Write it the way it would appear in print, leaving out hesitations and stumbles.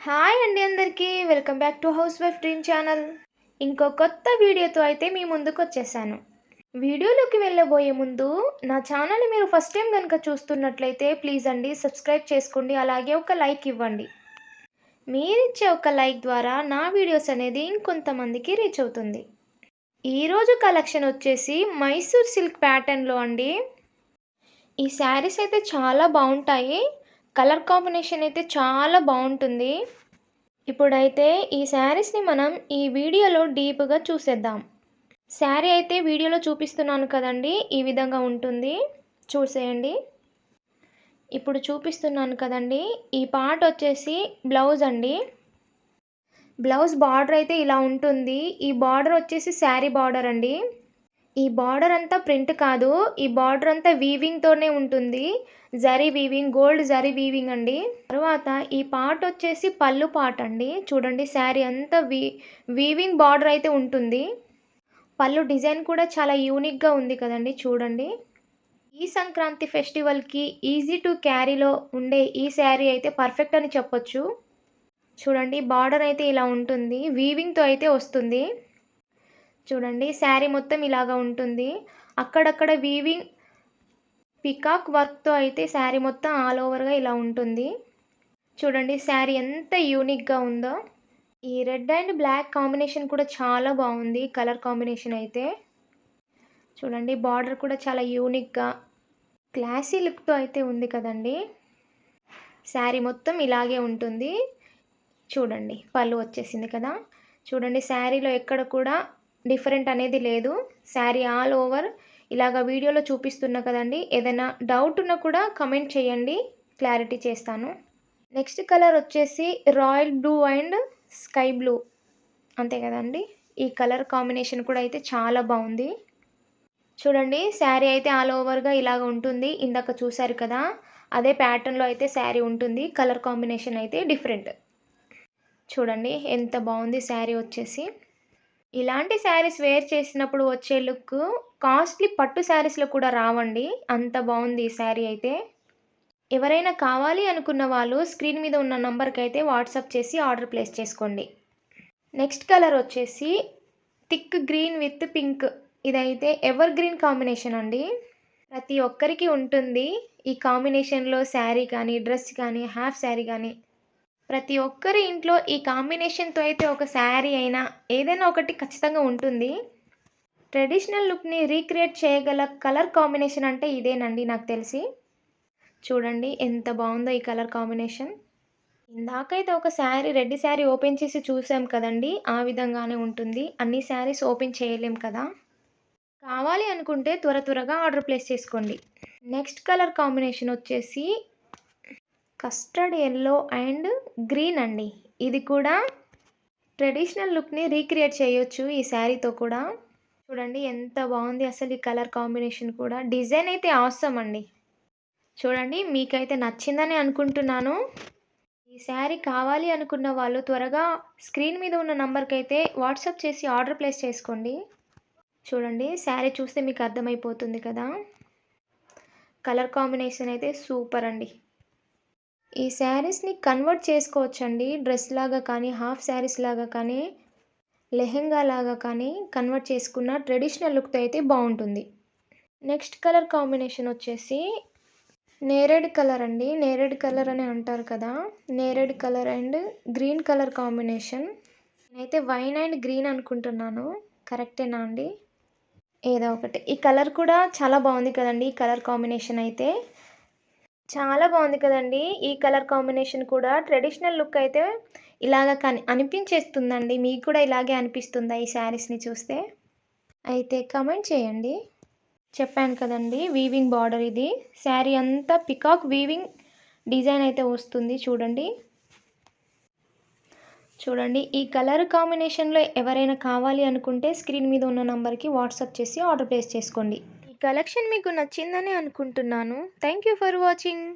Hi అండి అందరికీ welcome back to house wife dream channel. ఇంకో కొత్త వీడియోతో అయితే మీ ముందుకు వచ్చేసాను. వీడియోలోకి వెళ్ళబోయే ముందు నా ఛానల్ని మీరు ఫస్ట్ టైం కనుక చూస్తున్నట్లయితే ప్లీజ్ అండి సబ్స్క్రైబ్ చేసుకోండి, అలాగే ఒక లైక్ ఇవ్వండి. మీరిచ్చే ఒక లైక్ ద్వారా నా వీడియోస్ అనేది ఇంకొంతమందికి రీచ్ అవుతుంది. ఈరోజు కలెక్షన్ వచ్చేసి మైసూర్ సిల్క్ ప్యాటర్న్లో అండి. ఈ శారీస్ అయితే చాలా బాగుంటాయి. కలర్ కాంబినేషన్ అయితే చాలా బాగుంటుంది. ఇప్పుడైతే ఈ శారీస్ని మనం ఈ వీడియోలో డీప్గా చూసేద్దాం. శారీ అయితే వీడియోలో చూపిస్తున్నాను కదండి, ఈ విధంగా ఉంటుంది, చూసేయండి. ఇప్పుడు చూపిస్తున్నాను కదండి, ఈ పార్ట్ వచ్చేసి బ్లౌజ్ అండి. బ్లౌజ్ బార్డర్ అయితే ఇలా ఉంటుంది. ఈ బార్డర్ వచ్చేసి శారీ బార్డర్ అండి. ఈ బార్డర్ అంతా ప్రింట్ కాదు, ఈ బార్డర్ అంతా వీవింగ్తోనే ఉంటుంది. Zari weaving, gold zari weaving అండి. తర్వాత ఈ పార్ట్ వచ్చేసి పళ్ళు పార్ట్ అండి. చూడండి శారీ అంతా వీవింగ్ బార్డర్ అయితే ఉంటుంది. పళ్ళు డిజైన్ కూడా చాలా యూనిక్గా ఉంది కదండి, చూడండి. ఈ సంక్రాంతి ఫెస్టివల్కి ఈజీ టు క్యారీలో ఉండే ఈ శారీ అయితే పర్ఫెక్ట్ అని చెప్పొచ్చు. చూడండి బార్డర్ అయితే ఇలా ఉంటుంది, వీవింగ్తో అయితే వస్తుంది. చూడండి శారీ మొత్తం ఇలాగా ఉంటుంది. అక్కడక్కడ వీవింగ్ పికాక్ వర్క్తో అయితే శారీ మొత్తం ఆల్ ఓవర్గా ఇలా ఉంటుంది. చూడండి శారీ ఎంత యూనిక్గా ఉందో. ఈ రెడ్ అండ్ బ్లాక్ కాంబినేషన్ కూడా చాలా బాగుంది, కలర్ కాంబినేషన్ అయితే. చూడండి బార్డర్ కూడా చాలా యూనిక్గా క్లాసీ లుక్తో అయితే ఉంది కదండి. శారీ మొత్తం ఇలాగే ఉంటుంది. చూడండి పళ్ళు వచ్చేసింది కదా. చూడండి శారీలో ఎక్కడ కూడా డిఫరెంట్ అనేది లేదు. శారీ ఆల్ ఓవర్ ఇలాగ వీడియోలో చూపిస్తున్నా కదండి. ఏదైనా డౌట్ ఉన్నా కూడా కమెంట్ చేయండి, క్లారిటీ చేస్తాను. నెక్స్ట్ కలర్ వచ్చేసి royal blue and sky blue, అంతే కదండి. ఈ కలర్ కాంబినేషన్ కూడా అయితే చాలా బాగుంది. చూడండి శారీ అయితే ఆల్ ఓవర్గా ఇలాగ ఉంటుంది. ఇందాక చూసారు కదా, అదే ప్యాటర్న్లో అయితే శారీ ఉంటుంది. కలర్ కాంబినేషన్ అయితే డిఫరెంట్. చూడండి ఎంత బాగుంది శారీ వచ్చేసి. ఇలాంటి శారీస్ వేర్ చేసినప్పుడు వచ్చే లుక్ కాస్ట్లీ పట్టు శారీస్లో కూడా రావండి, అంత బాగుంది ఈ శారీ అయితే. ఎవరైనా కావాలి అనుకున్న వాళ్ళు స్క్రీన్ మీద ఉన్న నంబర్కి అయితే వాట్సాప్ చేసి ఆర్డర్ ప్లేస్ చేసుకోండి. నెక్స్ట్ కలర్ వచ్చేసి థిక్ గ్రీన్ విత్ పింక్. ఇదైతే ఎవర్ గ్రీన్ కాంబినేషన్ అండి. ప్రతి ఒక్కరికి ఉంటుంది ఈ కాంబినేషన్లో శారీ కానీ, డ్రెస్ కానీ, హాఫ్ శారీ కానీ. ప్రతి ఒక్కరి ఇంట్లో ఈ కాంబినేషన్తో అయితే ఒక శారీ అయినా ఏదైనా ఒకటి ఖచ్చితంగా ఉంటుంది. ట్రెడిషనల్ లుక్ని రీక్రియేట్ చేయగల కలర్ కాంబినేషన్ అంటే ఇదేనండి నాకు తెలిసి. చూడండి ఎంత బాగుందో ఈ కలర్ కాంబినేషన్. ఇందాకైతే ఒక శారీ, రెడ్ శారీ ఓపెన్ చేసి చూసాం కదండి, ఆ విధంగానే ఉంటుంది. అన్ని శారీస్ ఓపెన్ చేయలేం కదా. కావాలి అనుకుంటే త్వరగా ఆర్డర్ ప్లేస్ చేసుకోండి. నెక్స్ట్ కలర్ కాంబినేషన్ వచ్చేసి కస్టర్డ్ ఎల్లో అండ్ గ్రీన్ అండి. ఇది కూడా ట్రెడిషనల్ లుక్ని రీక్రియేట్ చేయొచ్చు ఈ శారీతో కూడా. చూడండి ఎంత బాగుంది అసలు ఈ కలర్ కాంబినేషన్ కూడా. డిజైన్ అయితే ఆసమ్ అండి. చూడండి మీకైతే నచ్చిందని అనుకుంటున్నాను. ఈ శారీ కావాలి అనుకున్న వాళ్ళు త్వరగా స్క్రీన్ మీద ఉన్న నంబర్కి అయితే వాట్సాప్ చేసి ఆర్డర్ ప్లేస్ చేసుకోండి. చూడండి శారీ చూస్తే మీకు అర్థమైపోతుంది కదా. కలర్ కాంబినేషన్ అయితే సూపర్ అండి. ఈ శారీస్ని కన్వర్ట్ చేసుకోవచ్చండి, డ్రెస్ లాగా కానీ, హాఫ్ శారీస్ లాగా కానీ, లెహెంగా లాగా కానీ కన్వర్ట్ చేసుకున్న ట్రెడిషనల్ లుక్తో అయితే బాగుంటుంది. నెక్స్ట్ కలర్ కాంబినేషన్ వచ్చేసి నేరేడ్ కలర్ అండి. నేరేడ్ కలర్ అని అంటారు కదా, నేరేడ్ colour and green colour combination. నేనైతే వైన్ అండ్ గ్రీన్ అనుకుంటున్నాను, కరెక్టేనా అండి? ఏదో ఒకటి. ఈ కలర్ కూడా చాలా బాగుంది కదండి. ఈ కలర్ కాంబినేషన్ అయితే చాలా బాగుంది కదండి. ఈ కలర్ కాంబినేషన్ కూడా ట్రెడిషనల్ లుక్ అయితే ఇలాగ అనిపించేస్తుందండి. మీకు కూడా ఇలాగే అనిపిస్తుందా ఈ శారీస్ని చూస్తే? అయితే కమెంట్ చేయండి. చెప్పాను కదండి వీవింగ్ బార్డర్ ఇది. శారీ అంతా పికాక్ వీవింగ్ డిజైన్ అయితే వస్తుంది. చూడండి చూడండి ఈ కలర్ కాంబినేషన్లో ఎవరైనా కావాలి అనుకుంటే స్క్రీన్ మీద ఉన్న నంబర్కి వాట్సాప్ చేసి ఆర్డర్ ప్లేస్ చేసుకోండి. కలెక్షన్ మీకు నచ్చిందని అనుకుంటున్నాను. Thank you for watching.